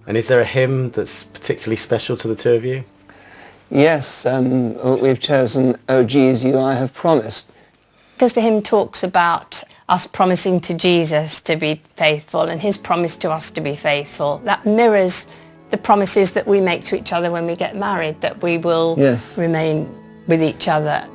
And is there a hymn that's particularly special to the two of you? Yes, we've chosen "O Jesus, You I Have Promised." Because the hymn talks about us promising to Jesus to be faithful and his promise to us to be faithful. That mirrors the promises that we make to each other when we get married, that we will remain with each other.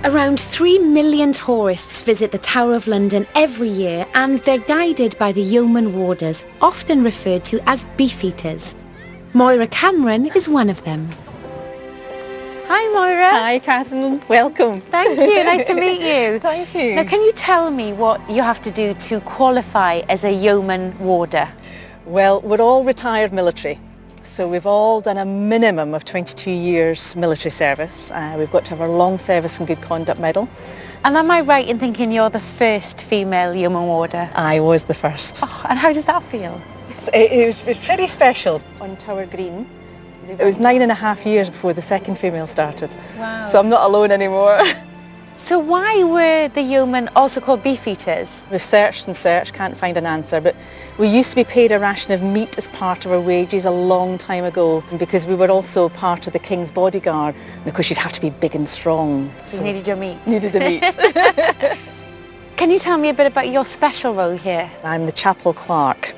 Around 3 million tourists visit the Tower of London every year, and they're guided by the yeoman warders, often referred to as beefeaters. Moira Cameron is one of them. Hi Moira. Hi Catherine, welcome. Thank you, nice to meet you. Thank you. Now can you tell me what you have to do to qualify as a yeoman warder? Well, we're all retired military, so we've all done a minimum of 22 years military service. We've got to have our long service and good conduct medal. And am I right in thinking you're the first female yeoman warder? I was the first. Oh, and how does that feel? It was pretty special. On Tower Green, it was 9.5 years before the second female started. Wow. So I'm not alone anymore. So why were the yeomen also called beefeaters? We've searched and searched, can't find an answer, but we used to be paid a ration of meat as part of our wages a long time ago, because we were also part of the King's bodyguard. And of course you'd have to be big and strong. So you needed your meat. Needed the meat. Can you tell me a bit about your special role here? I'm the chapel clerk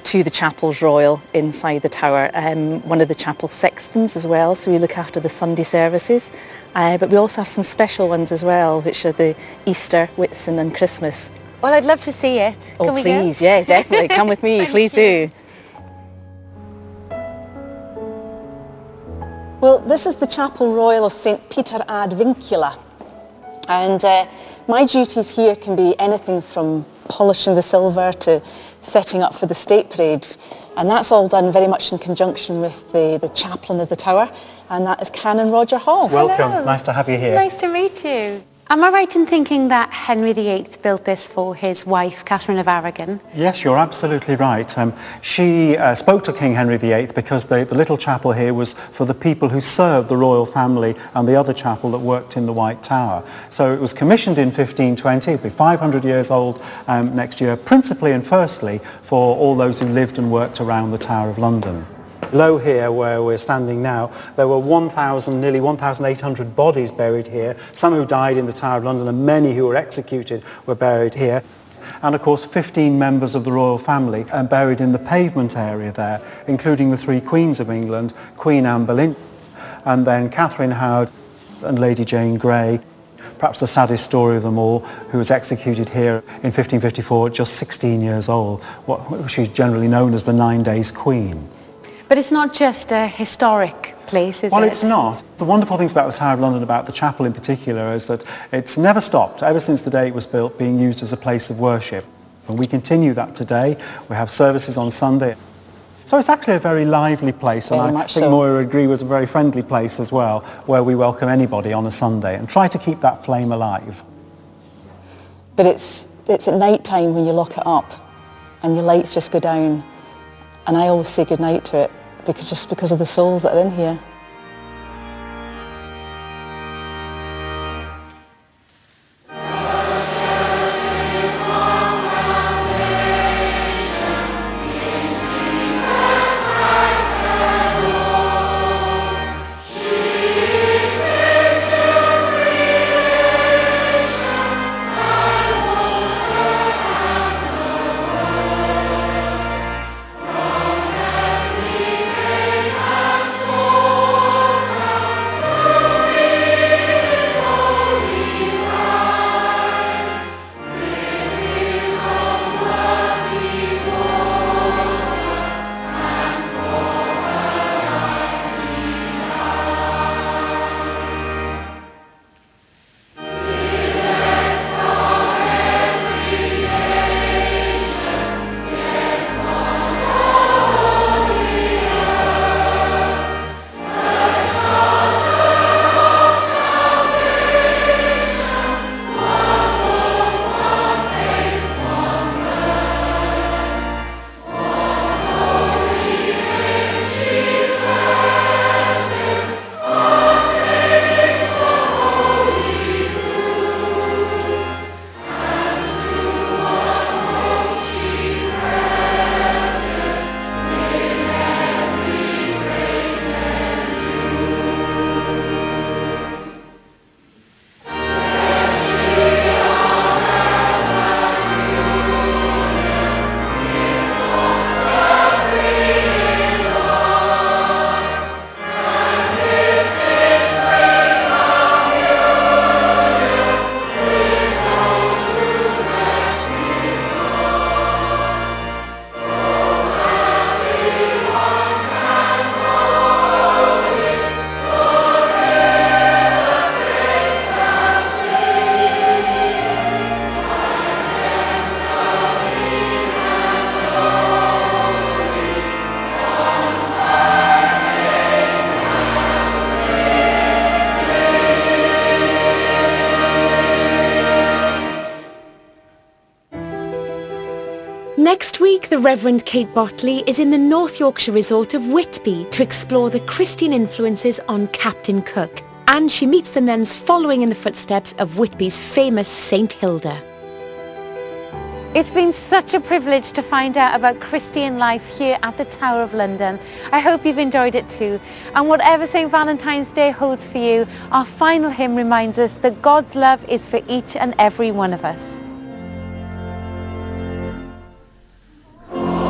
to the chapels royal inside the tower. One of the chapel sextons as well, so we look after the Sunday services. But we also have some special ones as well, which are the Easter, Whitsun and Christmas. Well, I'd love to see it. Oh, Can we please, go? yeah, definitely. Come with me, please do. Well, this is the Chapel Royal of St. Peter ad Vincula. And my duties here can be anything from polishing the silver to setting up for the state parade. And that's all done very much in conjunction with the chaplain of the tower, and that is Canon Roger Hall. Welcome, Hello. nice to have you here. Nice to meet you. Am I right in thinking that Henry VIII built this for his wife, Catherine of Aragon? Yes, you're absolutely right. She spoke to King Henry VIII because the little chapel here was for the people who served the royal family and the other chapel that worked in the White Tower. So it was commissioned in 1520, it'll be 500 years old next year, principally and firstly for all those who lived and worked around the Tower of London. Below here, where we're standing now, there were nearly 1,800 bodies buried here, some who died in the Tower of London and many who were executed were buried here. And of course 15 members of the royal family are buried in the pavement area there, including the three Queens of England, Queen Anne Boleyn, and then Catherine Howard and Lady Jane Grey. Perhaps the saddest story of them all, who was executed here in 1554 at just 16 years old. She's generally known as the 9 Days Queen. But it's not just a historic place, is it? Well, it's not. The wonderful things about the Tower of London, about the chapel in particular, is that it's never stopped, ever since the day it was built, being used as a place of worship. And we continue that today. We have services on Sunday. So it's actually a very lively place, and I think Moira would agree was a very friendly place as well, where we welcome anybody on a Sunday and try to keep that flame alive. But it's at night time when you lock it up and your lights just go down, and I always say goodnight to it, because of the souls that are in here. Next week, the Reverend Kate Botley is in the North Yorkshire resort of Whitby to explore the Christian influences on Captain Cook, and she meets the nuns following in the footsteps of Whitby's famous St Hilda. It's been such a privilege to find out about Christian life here at the Tower of London. I hope you've enjoyed it too. And whatever St Valentine's Day holds for you, our final hymn reminds us that God's love is for each and every one of us. Exalted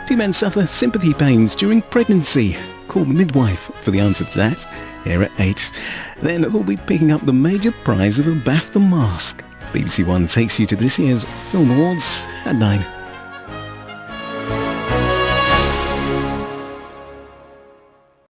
Do men suffer sympathy pains during pregnancy? Call the midwife for the answer to that, here at 8. Then who'll be picking up the major prize of a BAFTA mask? BBC One takes you to this year's Film Awards at 9.